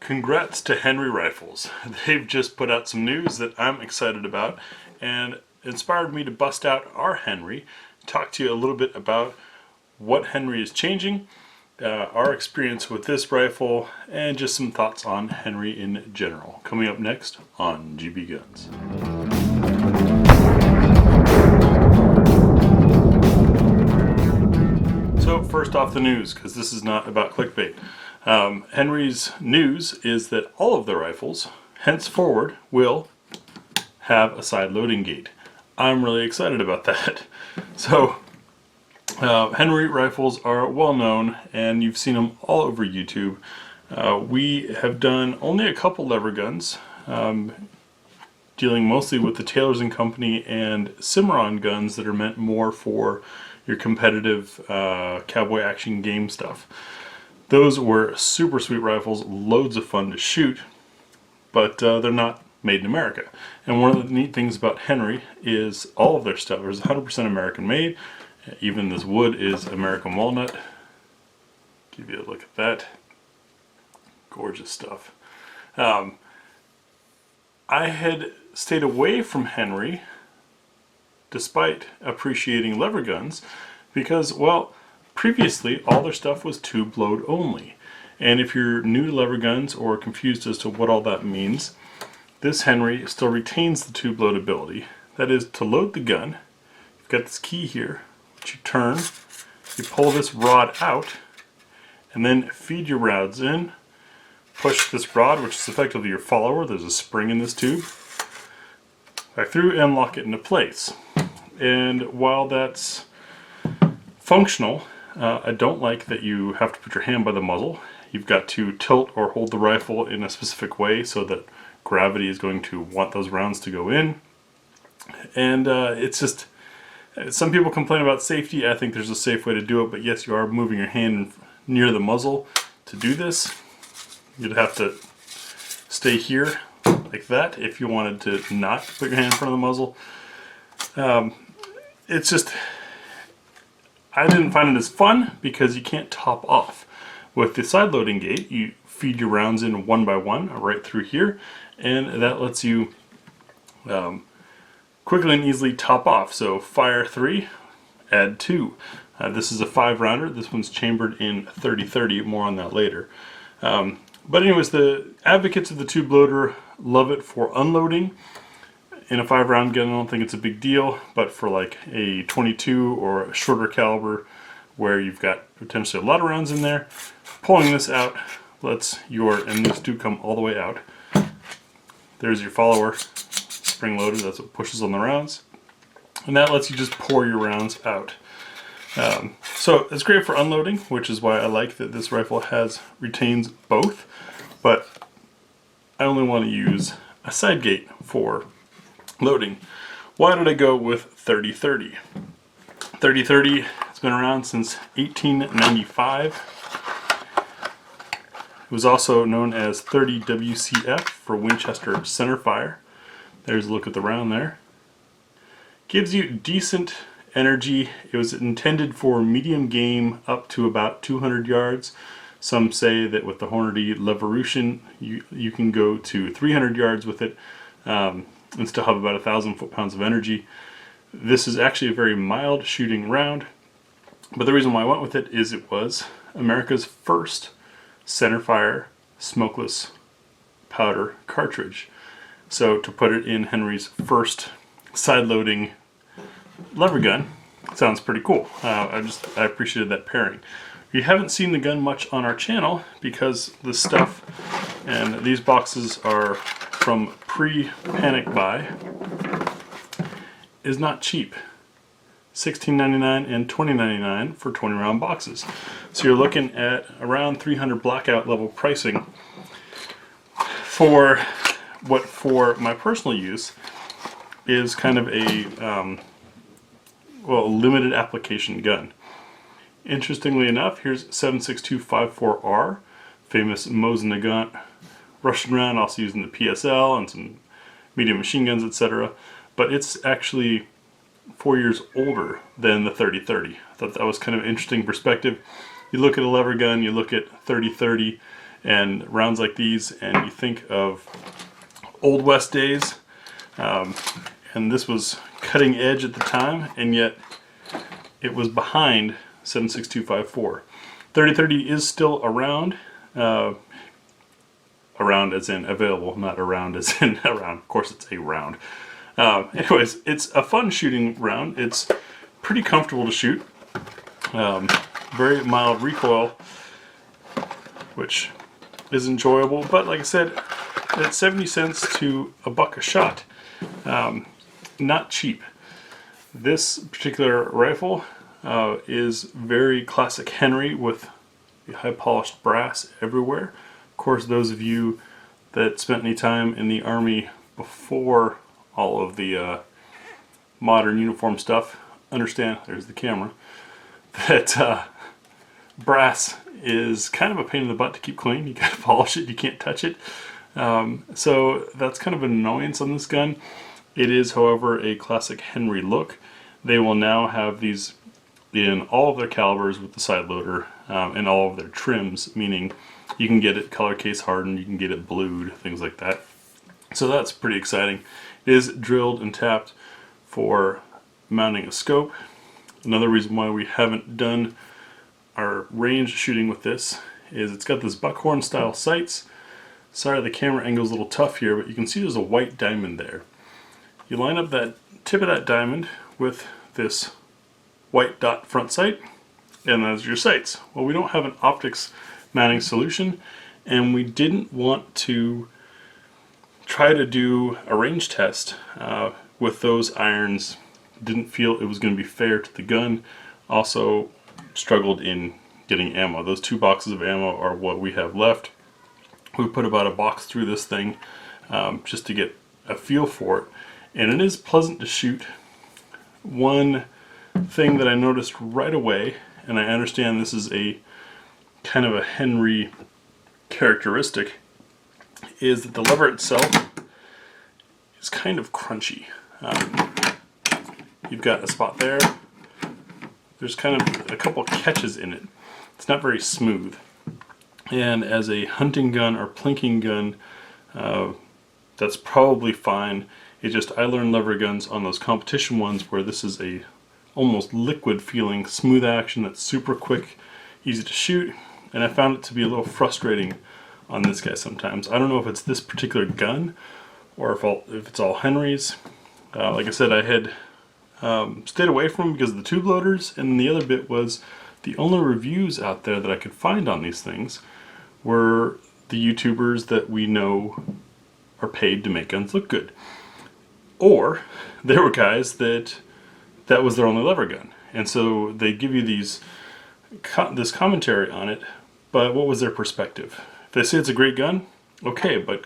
Congrats to Henry Rifles. They've just put out some news that I'm excited about and inspired me to bust out our Henry, talk to you a little bit about what Henry is changing, our experience with this rifle, and just some thoughts on Henry in general. Coming up next on GBGuns. So first off, the news, because this is not about clickbait. Henry's news is that all of their rifles henceforward will have a side loading gate. I'm really excited about that. So Henry rifles are well known and you've seen them all over YouTube. We have done only a couple lever guns, dealing mostly with the Taylors & Company and Cimarron guns that are meant more for your competitive cowboy action game stuff. Those were super sweet rifles, loads of fun to shoot, but they're not made in America. And one of the neat things about Henry is all of their stuff is 100% American made. Even this wood is American walnut. Give you a look at that. Gorgeous stuff. I had stayed away from Henry despite appreciating lever guns because, well, previously all their stuff was tube load only. And if you're new to lever guns or confused as to what all that means, this Henry still retains the tube load ability. That is, to load the gun, you've got this key here, which you turn, you pull this rod out, and then feed your rounds in, push this rod, which is effectively your follower, there's a spring in this tube, back through and lock it into place. And while that's functional, I don't like that you have to put your hand by the muzzle. You've got to tilt or hold the rifle in a specific way so that gravity is going to want those rounds to go in. And it's just, some people complain about safety. I think there's a safe way to do it, but yes, you are moving your hand near the muzzle to do this. You'd have to stay here like that if you wanted to not put your hand in front of the muzzle. It's just, I didn't find it as fun because you can't top off. With the side loading gate, you feed your rounds in one by one right through here, and that lets you quickly and easily top off. So fire 3, add 2. This is a 5-rounder. This one's chambered in 30-30. More on that later. But anyways, the advocates of the tube loader love it for unloading. In a 5-round gun, I don't think it's a big deal, but for like a 22 or a shorter caliber where you've got potentially a lot of rounds in there, pulling this out lets your, and these do come all the way out. There's your follower, spring loaded, that's what pushes on the rounds. And that lets you just pour your rounds out. So it's great for unloading, which is why I like that this rifle retains both, but I only want to use a side gate for loading. Why did I go with 30-30? 30-30 has been around since 1895. It was also known as 30 WCF for Winchester centerfire. There's a look at the round there. Gives you decent energy. It was intended for medium game up to about 200 yards. Some say that with the Hornady Levolution you can go to 300 yards with it and still have about 1,000 foot-pounds of energy. This is actually a very mild shooting round, but the reason why I went with it is it was America's first centerfire smokeless powder cartridge. So to put it in Henry's first side-loading lever gun sounds pretty cool. I appreciated that pairing. You haven't seen the gun much on our channel because the stuff and these boxes are from pre-panic buy is not cheap. $16.99 and $20.99 for 20-round boxes. So you're looking at around 300 blackout level pricing for what, for my personal use, is kind of a limited application gun. Interestingly enough, here's 7.6254R, famous Mosin Nagant Russian round, also used in the PSL and some medium machine guns, etc. But it's actually 4 years older than the 30-30. I thought that was kind of an interesting perspective. You look at a lever gun, you look at 30-30, And rounds like these, and you think of Old West days, and this was cutting edge at the time, and yet it was behind 7.6254. 30-30 is still around, around as in available, not around as in around. Of course, it's a round. Anyways, it's a fun shooting round. It's pretty comfortable to shoot. Very mild recoil, which is enjoyable. But like I said, it's 70 cents to $1 a shot. Not cheap. This particular rifle is very classic Henry with high polished brass everywhere. Of course, those of you that spent any time in the Army before all of the modern uniform stuff understand, there's the camera, that brass is kind of a pain in the butt to keep clean. You gotta polish it, you can't touch it. So that's kind of an annoyance on this gun. It is, however, a classic Henry look. They will now have these in all of their calibers with the side loader and all of their trims, meaning you can get it color case hardened, you can get it blued, things like that. So that's pretty exciting. It is drilled and tapped for mounting a scope. Another reason why we haven't done our range shooting with this is it's got this buckhorn style sights. Sorry, the camera angle is a little tough here, but you can see there's a white diamond there. You line up that tip of that diamond with this white dot front sight, and that's your sights. Well, we don't have an optics mounting solution, and we didn't want to try to do a range test with those irons. Didn't feel it was going to be fair to the gun. Also struggled in getting ammo. Those 2 boxes of ammo are what we have left. We put about a box through this thing just to get a feel for it, and it is pleasant to shoot. One thing that I noticed right away, and I understand this is a kind of a Henry characteristic, is that the lever itself is kind of crunchy. You've got a spot there. There's kind of a couple catches in it. It's not very smooth. And as a hunting gun or plinking gun, that's probably fine. It's just I learned lever guns on those competition ones where this is a almost liquid feeling, smooth action that's super quick, easy to shoot, and I found it to be a little frustrating on this guy sometimes. I don't know if it's this particular gun or if it's all Henry's. Like I said, I had stayed away from them because of the tube loaders, and the other bit was the only reviews out there that I could find on these things were the YouTubers that we know are paid to make guns look good. Or there were guys that was their only lever gun, and so they give you this commentary on it, but what was their perspective? If they say it's a great gun, okay, but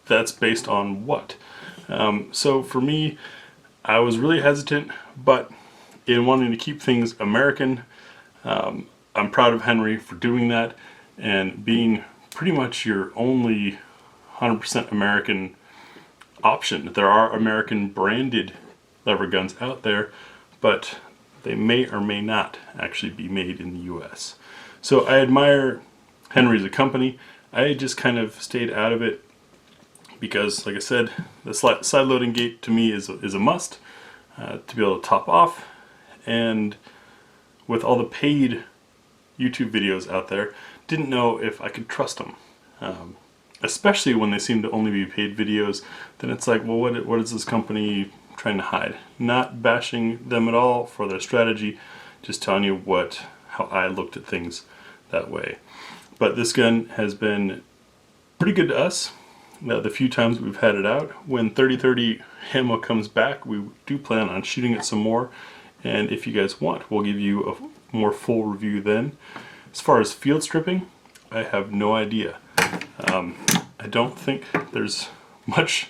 that's based on what? So for me, I was really hesitant, but in wanting to keep things American, I'm proud of Henry for doing that and being pretty much your only 100% American option. There are American branded lever guns out there, but they may or may not actually be made in the US. So I admire Henry as a company. I just kind of stayed out of it because, like I said, the side loading gate to me is a must to be able to top off. And with all the paid YouTube videos out there, didn't know if I could trust them. Especially when they seem to only be paid videos, then it's like, well, what is this company trying to hide? Not bashing them at all for their strategy, just telling you how I looked at things that way. But this gun has been pretty good to us. The few times we've had it out. When 30-30 ammo comes back, we do plan on shooting it some more, and if you guys want, we'll give you a more full review then. As far as field stripping, I have no idea. I don't think there's much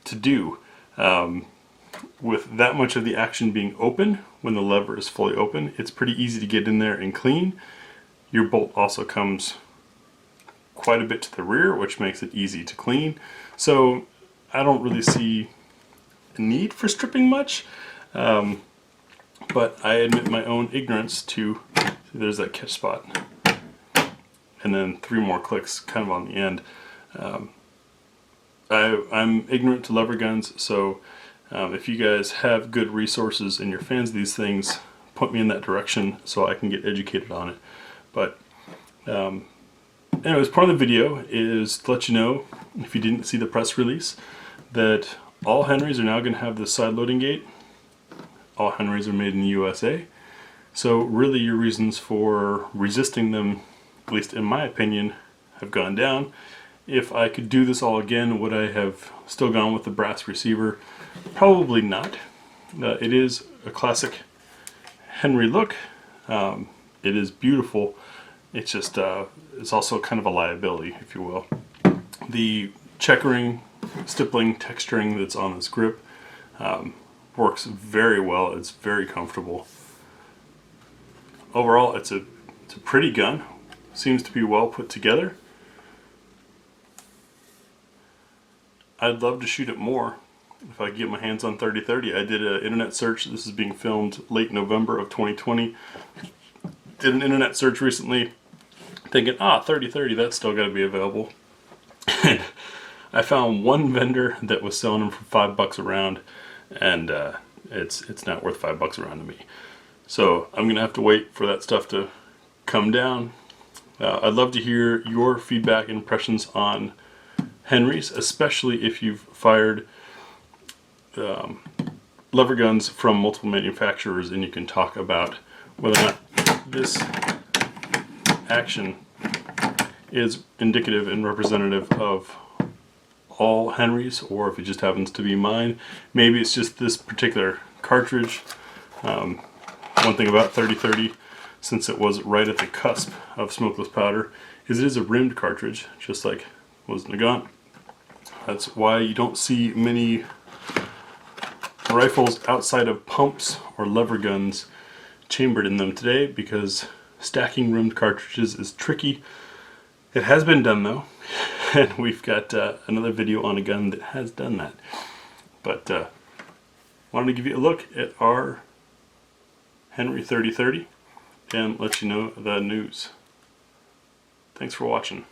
to do with that much of the action being open. When the lever is fully open, it's pretty easy to get in there and clean. Your bolt also comes quite a bit to the rear, which makes it easy to clean. So I don't really see a need for stripping much, but I admit my own ignorance to, there's that catch spot. and then 3 more clicks kind of on the end. I'm ignorant to lever guns, so if you guys have good resources and you're fans of these things, point me in that direction so I can get educated on it. But anyways, part of the video is to let you know, if you didn't see the press release, that all Henrys are now going to have the side loading gate. All Henrys are made in the USA. So really your reasons for resisting them, at least in my opinion, have gone down. If I could do this all again, would I have still gone with the brass receiver? Probably not. It is a classic Henry look. It is beautiful. It's just, it's also kind of a liability, if you will. The checkering, stippling, texturing that's on this grip works very well. It's very comfortable. Overall, it's a pretty gun. Seems to be well put together. I'd love to shoot it more if I could get my hands on 30-30. I did an internet search. This is being filmed late November of 2020. Did an internet search recently thinking, 30-30, that's still got to be available. I found one vendor that was selling them for $5 a round, and it's not worth $5 a round to me. So I'm gonna have to wait for that stuff to come down. I'd love to hear your feedback and impressions on Henrys, especially if you've fired lever guns from multiple manufacturers, and you can talk about whether or not this action is indicative and representative of all Henrys, or if it just happens to be mine. Maybe it's just this particular cartridge. One thing about 30-30, since it was right at the cusp of smokeless powder, is it is a rimmed cartridge, just like was Nagant. That's why you don't see many rifles outside of pumps or lever guns chambered in them today, because stacking rimmed cartridges is tricky. It has been done though, and we've got another video on a gun that has done that. But wanted to give you a look at our Henry 30-30 and let you know the news. Thanks for watching.